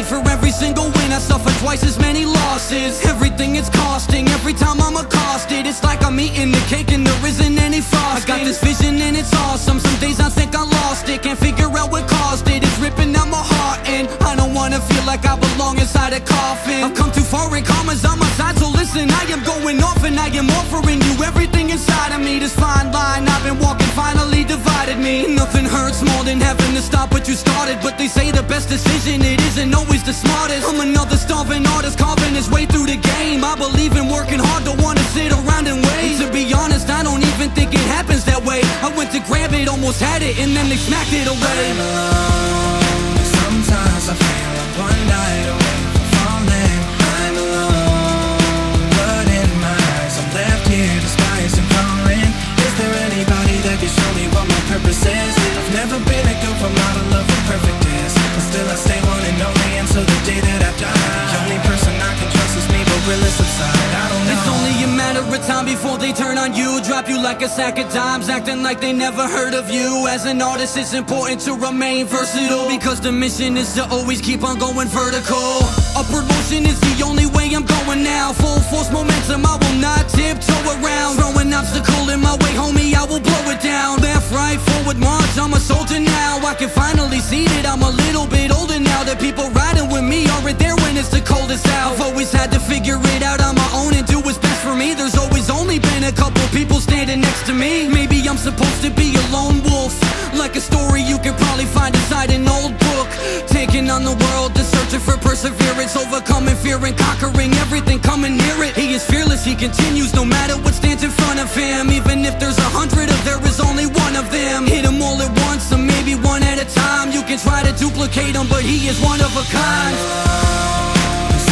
exhausted. For every single win I suffer twice as many losses. Everything it's costing, every time I'm accosted. It's like I'm eating the cake and there isn't any frosting. I got this vision and it's awesome. Some days I think I lost it, can't figure out what caused it. It's ripping out my heart and I don't wanna feel like I belong inside a coffin. I've come too far and karma's on my side, so listen, I am going off and I am offering you everything inside of me. This fine line I've been walking finally divided me. Nothing hurts more than having to stop what you started, but they say the best decision, it isn't always the smartest. I'm another starving artist carving his way through the game. I believe in working hard, don't wanna sit around and wait. To be honest, I don't even think it happens that way. I went to grab it, almost had it, and then they smacked it away. I'm alone, sometimes I feel like one night away from falling. I'm alone, but in my eyes I'm left here despised and calling. Is there anybody that can show me what my purpose is? I've never been a good role model of what perfect is, but still I stay one and only until the day that I die. The only person I can trust is me, but will it subside? I don't know. It's only a matter of time before they turn on you, drop you like a sack of dimes, acting like they never heard of you. As an artist, it's important to remain versatile, because the mission is to always keep on going vertical. Upward motion is the only way I'm going now. Full force momentum, I will not tiptoe around. Throw an obstacle in my way, homie, I will blow it down. Left, right, forward, march, I'm a soldier now. I can finally see that I'm a little bit older now. That people riding with me aren't there when it's the coldest out. I've always had to figure it out on my own and do what's best for me. There's always only been a couple people standing next to me. Maybe I'm supposed to be a lone wolf, like a story you can probably find inside an old book. Taking on the world, just searching for perseverance, overcoming fear and conquering everything coming near it. He is fearless, he continues no matter what stands in front of him. Even if there's 100 or there is only one of them. Hit him all at once or maybe one at a time. You can try to duplicate him, but he is one of a kind.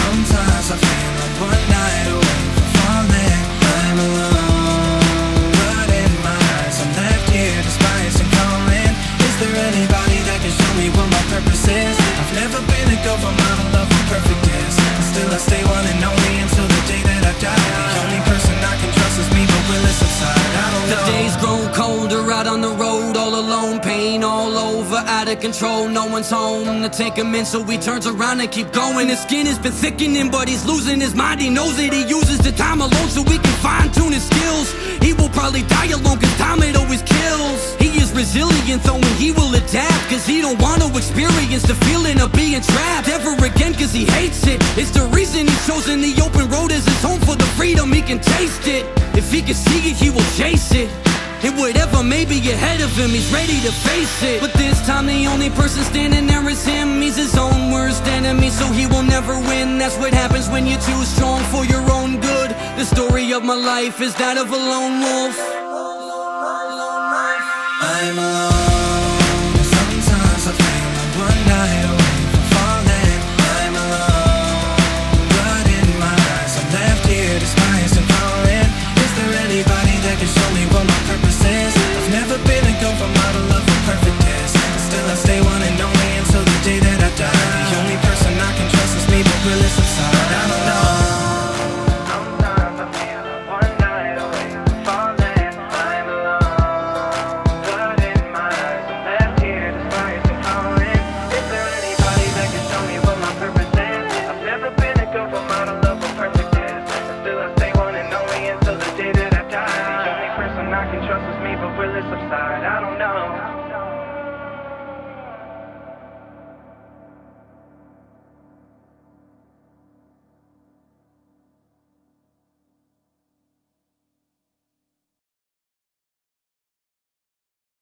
Sometimes I feel like one night away from falling. I'm alone, but in my eyes I'm left here despised and calling. Is there anybody that can show me what my purpose is? I've never been a good role model of what perfect is, but still I stay one and only until the day that I die. The only person I can trust is me, but will it subside? I don't know. The days grow colder out on the road, all alone, pain all over, out of control. No one's home to take him in, so he turns around and keep going. His skin has been thickening, but he's losing his mind. He knows it, he uses the time alone so he can fine-tune his skills. He will probably die alone, cause time it always kills. He is resilient though, and he will adapt, cause he don't want to experience the feeling of being trapped ever again, cause he hates it. It's the reason he's chosen the open road as his home, for the freedom he can taste it. If he can see it, he will chase it. And whatever may be ahead of him, he's ready to face it. But this time the only person standing there is him. He's his own worst enemy, so he will never win. That's what happens when you're too strong for your own good. The story of my life is that of a lone wolf. I'm alone.